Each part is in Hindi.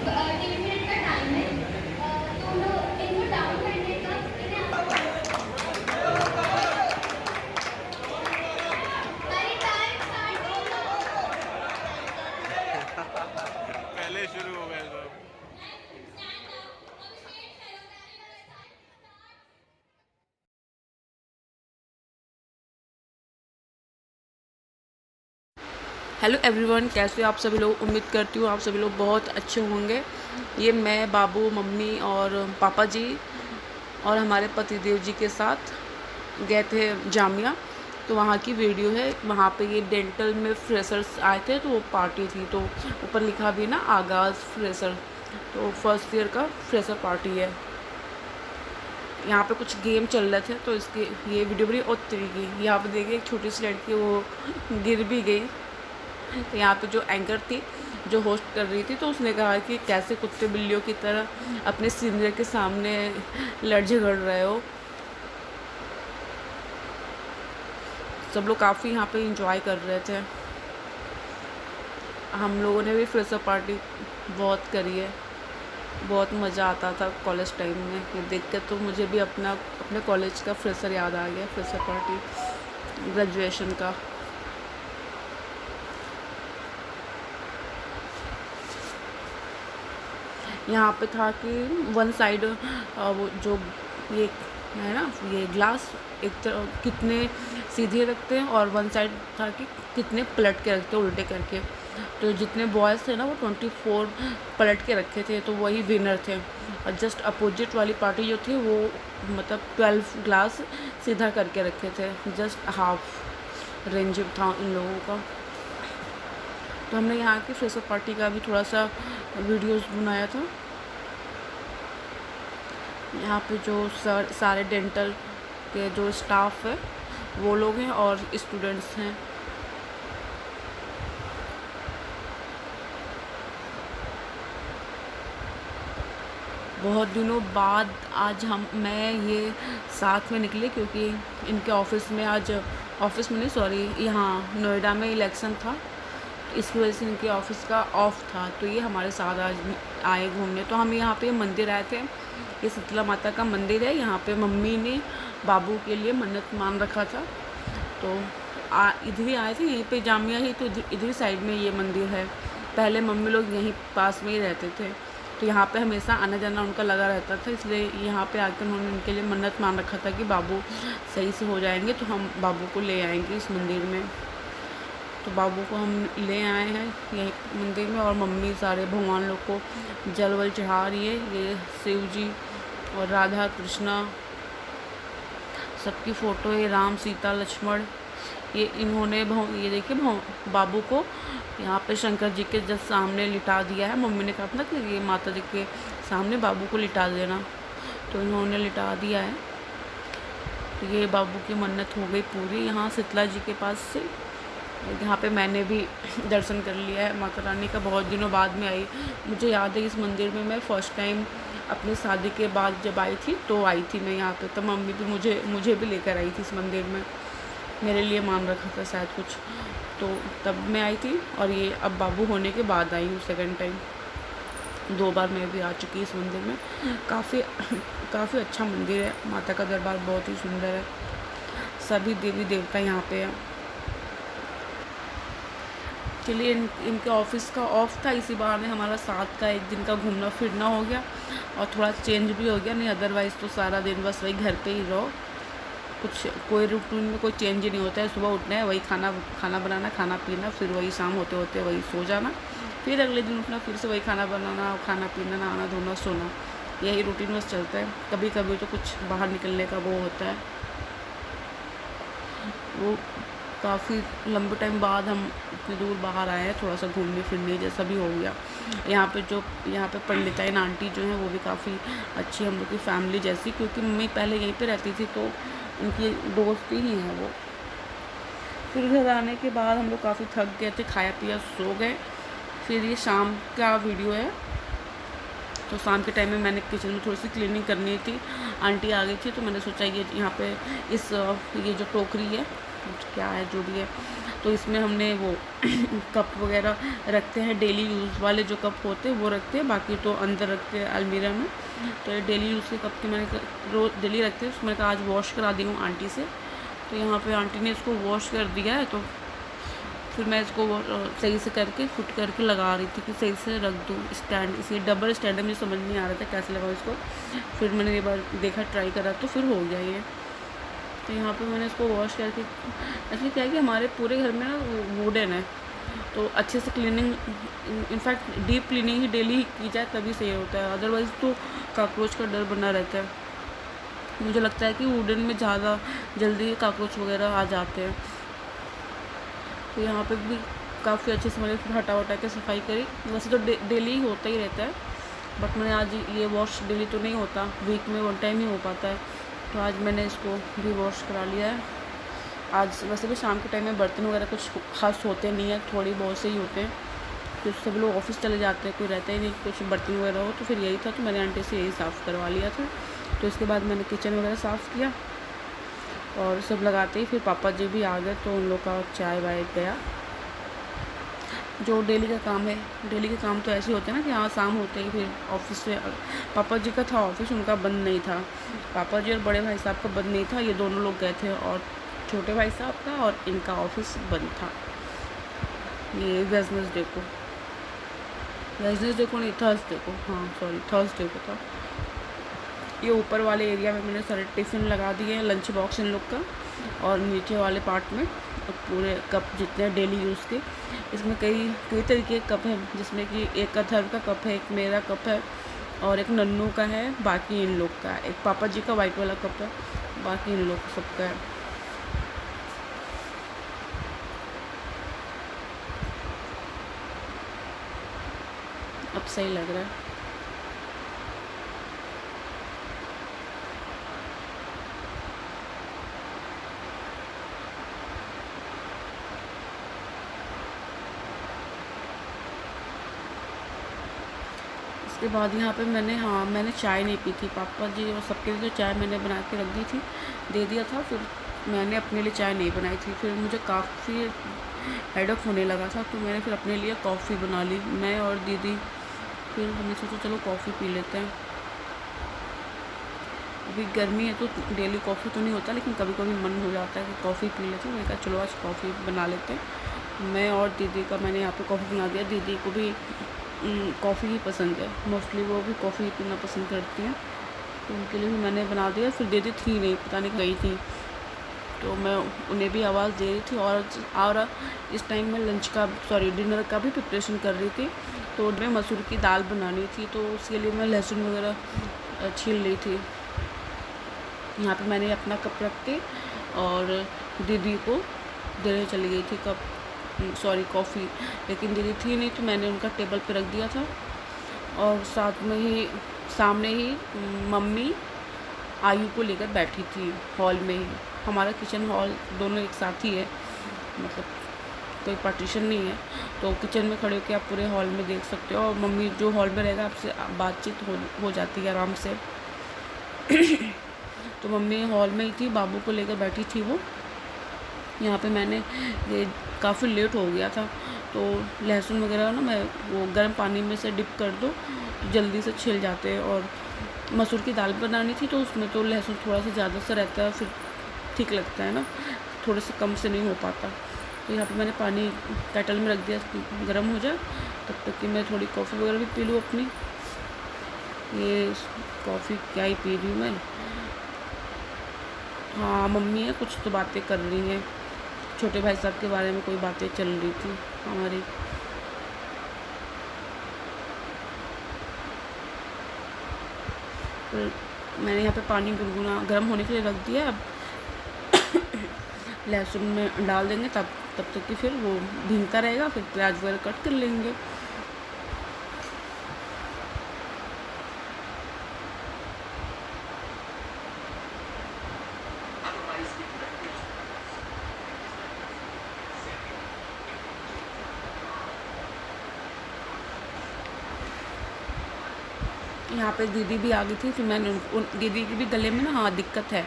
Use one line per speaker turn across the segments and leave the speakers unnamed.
3 मिनट का टाइम है, तो इनको डाउन करने का अरे टाइम स्टार्ट।
पहले शुरू हो गए सब।
हेलो एवरीवन, कैसे हो आप सभी लोग। उम्मीद करती हूँ आप सभी लोग बहुत अच्छे होंगे। ये मैं, बाबू, मम्मी और पापा जी और हमारे पतिदेव जी के साथ गए थे जामिया, तो वहाँ की वीडियो है। वहाँ पे ये डेंटल में फ्रेशर्स आए थे, तो वो पार्टी थी। तो ऊपर लिखा भी ना, आगाज़ फ्रेशर, तो फर्स्ट ईयर का फ्रेशर पार्टी है। यहाँ पे कुछ गेम चल रहे थे, तो इसकी ये वीडियो बड़ी और तरीके। यहाँ पे देखिए एक छोटी सी लड़की, वो गिर भी गई। तो यहाँ पे जो एंकर थी, जो होस्ट कर रही थी, तो उसने कहा कि कैसे कुत्ते बिल्लियों की तरह अपने सीनियर के सामने लड़ झगड़ रहे हो। सब लोग काफ़ी यहाँ पे इंजॉय कर रहे थे। हम लोगों ने भी फ्रेशर पार्टी बहुत करी है। बहुत मज़ा आता था कॉलेज टाइम में। ये देख कर तो मुझे भी अपने कॉलेज का फ्रेशर याद आ गया, फ्रेशर पार्टी ग्रेजुएशन का। यहाँ पे था कि वन साइड वो जो ये है ना, ये ग्लास एक तरह कितने सीधे रखते हैं, और वन साइड था कि कितने पलट के रखते हैं उल्टे करके। तो जितने बॉयज़ थे ना, वो 24 पलट के रखे थे, तो वही विनर थे। और जस्ट अपोजिट वाली पार्टी जो थी, वो मतलब 12 ग्लास सीधा करके रखे थे। जस्ट हाफ रेंज था इन लोगों का। तो हमने यहाँ की फ्रेशर पार्टी का भी थोड़ा सा वीडियोस बनाया था। यहाँ पे जो सारे डेंटल के जो स्टाफ है वो लोग हैं और स्टूडेंट्स हैं। बहुत दिनों बाद आज मैं ये साथ में निकले, क्योंकि इनके ऑफिस में आज, ऑफिस में नहीं सॉरी, यहाँ नोएडा में इलेक्शन था। इसकी वजह से इनके ऑफिस का ऑफ था, तो ये हमारे साथ आज आए घूमने। तो हम यहाँ पे मंदिर आए थे। ये शीतला माता का मंदिर है। यहाँ पे मम्मी ने बाबू के लिए मन्नत मान रखा था, तो इधर ही आए थे। यहीं पे जामिया ही, तो इधर साइड में ये मंदिर है। पहले मम्मी लोग यहीं पास में ही रहते थे, तो यहाँ पे हमेशा आना जाना उनका लगा रहता था। इसलिए यहाँ पे आकर उन्होंने उनके लिए मन्नत मान रखा था कि बाबू सही से हो जाएंगे तो हम बाबू को ले आएंगे इस मंदिर में। तो बाबू को हम ले आए हैं यही मंदिर में, और मम्मी सारे भगवान लोग को जल वल चढ़ा रही है। ये शिव जी और राधा कृष्णा सबकी फ़ोटो है, राम सीता लक्ष्मण। ये इन्होंने ये देखिए बाबू को यहाँ पे शंकर जी के जस्ट सामने लिटा दिया है। मम्मी ने कहा था कि ये माता जी के सामने बाबू को लिटा देना, तो इन्होंने लिटा दिया है। तो ये बाबू की मन्नत हो गई पूरी यहाँ शीतला जी के पास से। यहाँ पे मैंने भी दर्शन कर लिया है माता रानी का। बहुत दिनों बाद में आई। मुझे याद है इस मंदिर में मैं फ़र्स्ट टाइम अपनी शादी के बाद जब आई थी, तो आई थी मैं यहाँ पे। तो मम्मी भी मुझे भी लेकर आई थी इस मंदिर में। मेरे लिए मान रखा था शायद कुछ, तो तब मैं आई थी। और ये अब बाबू होने के बाद आई हूँ सेकंड टाइम। 2 बार मैं भी आ चुकी इस मंदिर में। काफ़ी अच्छा मंदिर है। माता का दरबार बहुत ही सुंदर है। सभी देवी देवता यहाँ पे हैं। चलिए, इनके ऑफिस का ऑफ था, इसी बहाने हमारा साथ का एक दिन का घूमना फिरना हो गया और थोड़ा चेंज भी हो गया। नहीं अदरवाइज़ तो सारा दिन बस वही घर पे ही रहो। कुछ कोई रूटीन में कोई चेंज ही नहीं होता है। सुबह उठना है, वही खाना बनाना, खाना पीना, फिर वही शाम होते होते वही सो जाना, फिर अगले दिन उठना, फिर से वही खाना बनाना, खाना पीना, नहाना धोना, सोना। यही रूटीन बस चलता है। कभी कभी तो कुछ बाहर निकलने का वो होता है। वो काफ़ी लंबे टाइम बाद हम इतनी दूर बाहर आए हैं, थोड़ा सा घूमने फिरने जैसा भी हो गया। यहाँ पे पंडिताइन आंटी जो हैं वो भी काफ़ी अच्छी, हम लोग की फैमिली जैसी, क्योंकि मम्मी पहले यहीं पे रहती थी, तो उनकी दोस्त ही हैं वो। फिर घर आने के बाद हम लोग काफ़ी थक गए थे, खाया पिया सो गए। फिर ये शाम का वीडियो है। तो शाम के टाइम में मैंने किचन में थोड़ी सी क्लीनिंग करनी थी। आंटी आ गई थी, तो मैंने सोचा ये यहाँ पे ये जो टोकरी है, क्या है जो भी है, तो इसमें हमने वो कप वगैरह रखते हैं, डेली यूज़ वाले जो कप होते हैं वो रखते हैं, बाकी तो अंदर रखते हैं अलमीरा में। तो ये डेली यूज़ के कप के मैंने रोज़ डेली रखते हैं, उसमें मैंने कहा आज वॉश करा दी हूँ आंटी से। तो यहाँ पे आंटी ने इसको वॉश कर दिया है, तो फिर मैं इसको सही से करके फिट करके लगा रही थी कि सही से रख दूँ स्टैंड। इसे डबल स्टैंड है, मुझे समझ नहीं आ रहा था कैसे लगाऊँ इसको। फिर मैंने ये बार देखा, ट्राई करा, तो फिर हो गया ये। तो यहाँ पे मैंने इसको वॉश करके, एक्चुअली क्या है कि हमारे पूरे घर में ना वुडन है, तो अच्छे से क्लीनिंग, इनफैक्ट डीप क्लीनिंग ही डेली की जाए तभी सही होता है, अदरवाइज़ तो काकरोच का डर बना रहता है। मुझे लगता है कि वुडन में ज़्यादा जल्दी काकरोच वगैरह आ जाते हैं। तो यहाँ पे भी काफ़ी अच्छे से मैंने फिर हटा के सफाई करी। वैसे तो डेली ही होता ही रहता है, बट मैंने आज ये वॉश डेली तो नहीं होता, वीक में 1 टाइम ही हो पाता है, तो आज मैंने इसको भी वॉश करा लिया है। आज वैसे भी शाम के टाइम में बर्तन वगैरह कुछ खास होते नहीं है, थोड़ी बहुत से ही होते हैं, क्योंकि सब लोग ऑफिस चले जाते हैं, कोई रहता ही नहीं कुछ बर्तन वगैरह हो। तो फिर यही था, तो मैंने आंटी से यही साफ़ करवा लिया था। तो इसके बाद मैंने किचन वगैरह साफ़ किया और सब लगाते ही फिर पापा जी भी आ गए, तो उन लोग का चाय वाय गया। जो डेली का काम है, डेली के काम तो ऐसे होते हैं ना कि हाँ शाम होते ही फिर ऑफिस से, पापा जी का था ऑफिस, उनका बंद नहीं था, पापा जी और बड़े भाई साहब का बंद नहीं था, ये दोनों लोग गए थे, और छोटे भाई साहब का और इनका ऑफिस बंद था। ये वेडनेसडे को नहीं, थर्सडे को, हाँ सॉरी थर्सडे को था। ये ऊपर वाले एरिया में मैंने सारे टिफ़िन लगा दिए हैं, लंच बॉक्स इन लोग का, और नीचे वाले पार्ट में पूरे कप जितने डेली यूज़ के। इसमें कई तरीके के कप हैं, जिसमें कि एक अथर्व का कप है, एक मेरा कप है, और एक नन्नू का है, बाकी इन लोग का है। एक पापा जी का वाइट वाला कप है, बाकी इन लोग सबका है। अब सही लग रहा है। उसके बाद यहाँ पे मैंने चाय नहीं पी थी, पापा जी और सबके लिए चाय मैंने बना के रख दी थी, दे दिया था। फिर मैंने अपने लिए चाय नहीं बनाई थी, फिर मुझे काफ़ी हेडेक होने लगा था, तो मैंने फिर अपने लिए कॉफ़ी बना ली, मैं और दीदी। फिर हमने सोचा चलो कॉफ़ी पी लेते हैं। अभी गर्मी है तो डेली कॉफ़ी तो नहीं होता, लेकिन कभी कभी मन हो जाता है कि कॉफ़ी पी लेते हैं। मैंने कहा चलो आज कॉफ़ी बना लेते हैं। मैं और दीदी का मैंने यहाँ पे कॉफ़ी बना दिया। दीदी को भी कॉफ़ी ही पसंद है, मोस्टली वो भी कॉफ़ी पीना पसंद करती हैं, तो उनके लिए भी मैंने बना दिया। फिर दीदी थी नहीं, पता नहीं गई थी, तो मैं उन्हें भी आवाज़ दे रही थी। और इस टाइम मैं डिनर का भी प्रिपरेशन कर रही थी। तो मैं मसूर की दाल बनानी थी, तो उसके लिए मैं लहसुन वगैरह छील रही थी। यहाँ पे मैंने अपना कप रख के और दीदी को देने चली गई थी कॉफ़ी, लेकिन दीदी थी नहीं, तो मैंने उनका टेबल पे रख दिया था। और साथ में ही सामने ही मम्मी आयु को लेकर बैठी थी हॉल में ही। हमारा किचन हॉल दोनों एक साथ ही है, मतलब कोई पार्टीशन नहीं है, तो किचन में खड़े होकर आप पूरे हॉल में देख सकते हो। और मम्मी जो हॉल में रहेगा आपसे बातचीत हो जाती है आराम से। तो मम्मी हॉल में ही थी, बाबू को लेकर बैठी थी वो। यहाँ पे मैंने ये काफ़ी लेट हो गया था, तो लहसुन वगैरह ना मैं वो गर्म पानी में से डिप कर दो तो जल्दी से छिल जाते हैं। और मसूर की दाल बनानी थी, तो उसमें तो लहसुन थोड़ा सा ज़्यादा सा रहता है, फिर ठीक लगता है ना, थोड़े से कम से नहीं हो पाता। तो यहाँ पे मैंने पानी केटल में रख दिया, गर्म हो जाए, तब तक कि मैं थोड़ी कॉफ़ी वगैरह भी पी लूँ अपनी। ये कॉफ़ी क्या ही पी रही हूँ मैं। हाँ मम्मी है, कुछ तो बातें कर रही हैं, छोटे भाई साहब के बारे में कोई बातें चल रही थी हमारी। तो मैंने यहाँ पे पानी गुनगुना गर्म होने के लिए रख दिया। अब लहसुन में डाल देंगे, तब तक कि फिर वो भीगता रहेगा, फिर प्याज वगैरह कट कर लेंगे। यहाँ पे दीदी भी आ गई थी, फिर मैंने दीदी की भी गले में ना दिक्कत है,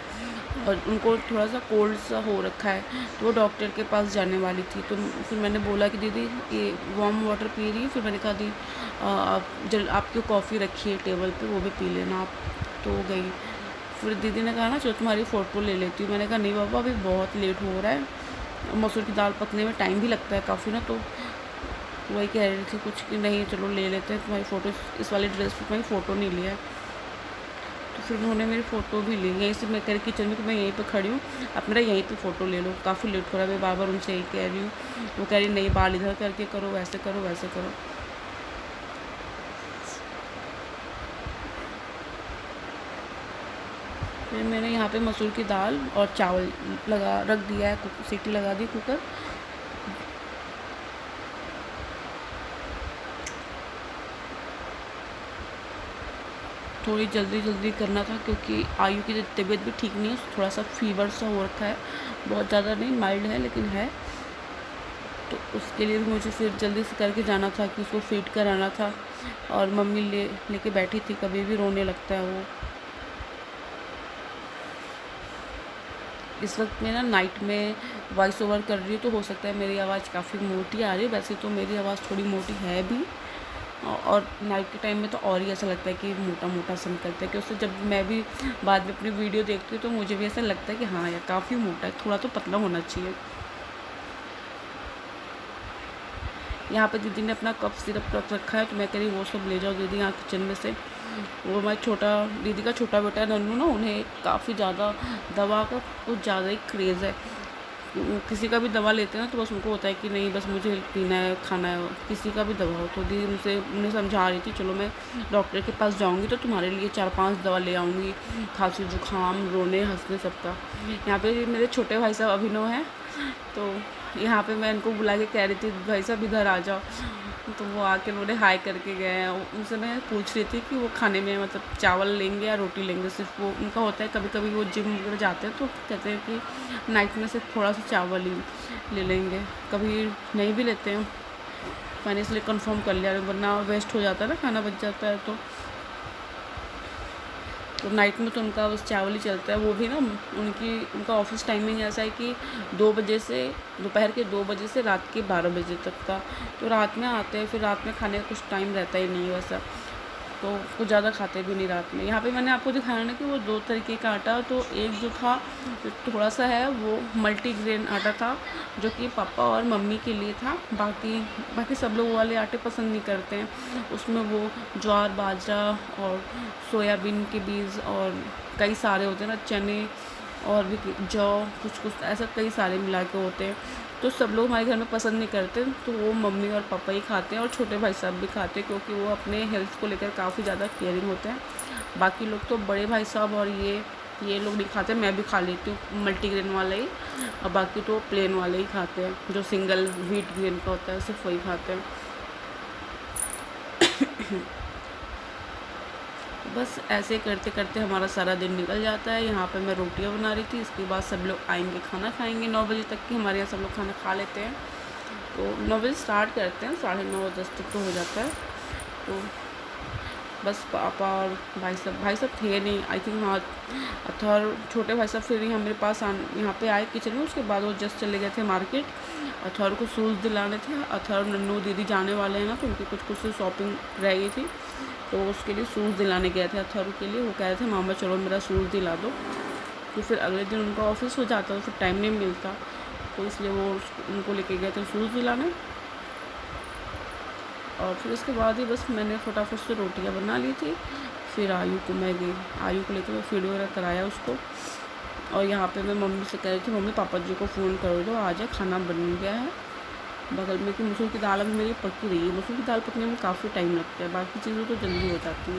और उनको थोड़ा सा कोल्ड सा हो रखा है, तो वो डॉक्टर के पास जाने वाली थी। तो फिर मैंने बोला कि दीदी ये वार्म वाटर पी रही है, फिर मैंने कहा दी आप आपकी कॉफ़ी रखी है टेबल पे, वो भी पी लेना आप। तो वो गई। फिर दीदी ने कहा ना चलो तुम्हारी फ़ोटो ले लेती हूँ। मैंने कहा नहीं बाबा, अभी बहुत लेट हो रहा है, मसूर की दाल पकने में टाइम भी लगता है काफ़ी ना। तो वही कह रही थी कुछ कि नहीं चलो ले लेते हैं तुम्हारी फ़ोटो, इस वाली ड्रेस पर तुम्हारी फ़ोटो नहीं लिया है। तो फिर उन्होंने मेरी फ़ोटो भी ली। यहीं से मैं कह रही किचन में कि मैं यहीं पे खड़ी हूँ, आप मेरा यहीं पे फ़ोटो ले लो, काफ़ी लेट हो रहा है। मैं बार बार उनसे यही कह रही हूँ। वो कह रही नहीं बाल इधर करके करो, वैसे करो वैसे करो। फिर मैंने यहाँ पे मसूर की दाल और चावल लगा रख दिया है, सीटी लगा दी कुकर। थोड़ी जल्दी जल्दी करना था क्योंकि आयु की तबीयत भी ठीक नहीं है, थोड़ा सा फीवर सा हो रखा है, बहुत ज़्यादा नहीं, माइल्ड है लेकिन है। तो उसके लिए भी मुझे फिर जल्दी से करके जाना था कि उसको फीड कराना था। और मम्मी लेके बैठी थी, कभी भी रोने लगता है वो। इस वक्त मैं ना नाइट में वॉइस ओवर कर रही हूँ, तो हो सकता है मेरी आवाज़ काफ़ी मोटी आ रही है। वैसे तो मेरी आवाज़ थोड़ी मोटी है भी, और नाइट के टाइम में तो और ही ऐसा लगता है कि मोटा मोटा सा निकलता है। कि उससे जब मैं भी बाद में अपनी वीडियो देखती हूँ तो मुझे भी ऐसा लगता है कि हाँ यार काफ़ी मोटा है, थोड़ा तो पतला होना चाहिए। यहाँ पे दीदी ने अपना कप सिरप रख रखा है, तो मैं कह रही वो सब ले जाओ दीदी यहाँ किचन में से। वो मैं दीदी का छोटा बेटा है नन्नू ना, उन्हें काफ़ी ज़्यादा दवा का कुछ ज़्यादा ही क्रेज़ है। किसी का भी दवा लेते हैं ना तो बस उनको होता है कि नहीं बस मुझे पीना है खाना है, किसी का भी दवा हो। तो दीदी उन्हें समझा रही थी चलो मैं डॉक्टर के पास जाऊंगी तो तुम्हारे लिए 4-5 दवा ले आऊँगी, खांसी जुकाम रोने हंसने सबका। यहाँ पे मेरे छोटे भाई साहब अभिनव हैं, तो यहाँ पे मैं इनको बुला के कह रही थी भाई साहब इधर आ जाओ। तो वो आके उन्होंने हाई करके गए हैं। उनसे मैं पूछ रही थी कि वो खाने में मतलब चावल लेंगे या रोटी लेंगे। सिर्फ वो उनका होता है कभी कभी वो जिम वगैरह जाते हैं तो कहते हैं कि नाइट में सिर्फ थोड़ा सा चावल ही ले लेंगे, कभी नहीं भी लेते हैं। मैंने इसलिए कंफर्म कर लिया, वरना वेस्ट हो जाता है ना, खाना बच जाता है। तो नाइट में तो उनका बस चावल ही चलता है। वो भी ना उनका ऑफिस टाइमिंग ऐसा है कि 2 बजे से दोपहर के 2 बजे से रात के 12 बजे तक का। तो रात में आते हैं, फिर रात में खाने का कुछ टाइम रहता ही नहीं है वैसा, तो कुछ ज़्यादा खाते भी नहीं रात में। यहाँ पे मैंने आपको दिखाया ना कि वो 2 तरीके का आटा, तो एक जो था जो थोड़ा सा है वो मल्टीग्रेन आटा था जो कि पापा और मम्मी के लिए था। बाकी सब लोग वो वाले आटे पसंद नहीं करते हैं। उसमें वो ज्वार बाजरा और सोयाबीन के बीज और कई सारे होते हैं ना, चने और भी जौ, कुछ ऐसा कई सारे मिला के होते हैं। तो सब लोग हमारे घर में पसंद नहीं करते, तो वो मम्मी और पापा ही खाते हैं और छोटे भाई साहब भी खाते हैं क्योंकि वो अपने हेल्थ को लेकर काफ़ी ज़्यादा केयरिंग होते हैं। बाकी लोग तो बड़े भाई साहब और ये लोग नहीं खाते, मैं भी खा लेती हूँ मल्टीग्रेन वाला ही, और बाकी तो प्लेन वाले ही खाते हैं जो सिंगल व्हीट ग्रेन का होता है, सिर्फ वही खाते हैं। बस ऐसे करते करते हमारा सारा दिन निकल जाता है। यहाँ पे मैं रोटियाँ बना रही थी, इसके बाद सब लोग आएंगे खाना खाएंगे। 9 बजे तक की हमारे यहाँ सब लोग खाना खा लेते हैं, तो 9 बजे स्टार्ट करते हैं, 9:30-10 तक तो हो जाता है। तो बस पापा और भाई साहब थे नहीं, आई थिंक हाँ अथर छोटे भाई साहब फिर ही हमारे पास यहाँ पे आए किचन में। उसके बाद वो जस्ट चले गए थे मार्केट, अथर को शूज़ दिलाने थे। अथर नन्नू दीदी जाने वाले हैं ना, तो उनकी कुछ शॉपिंग रह गई थी, तो उसके लिए शूज़ दिलाने गए थे अथर्व के लिए। वो कह रहे थे मामा चलो मेरा शूज़ दिला दो, तो फिर अगले दिन उनका ऑफिस हो जाता, तो फिर टाइम नहीं मिलता, तो इसलिए वो उनको लेके गए थे शूज़ दिलाने। और फिर उसके बाद ही बस मैंने फटाफट से रोटियां बना ली थी। फिर आयु को लेकर मैं फीड वगैरह कराया उसको। और यहाँ पे मैं मम्मी से कह रही थी मम्मी पापा जी को फ़ोन कर दो, आ जाए खाना बन गया है। बगल में कि मसूर की दाल अभी मेरी पकी रही है। मसूर की दाल पकने में काफ़ी टाइम लगता है, बाकी चीज़ें तो जल्दी हो जाती हैं।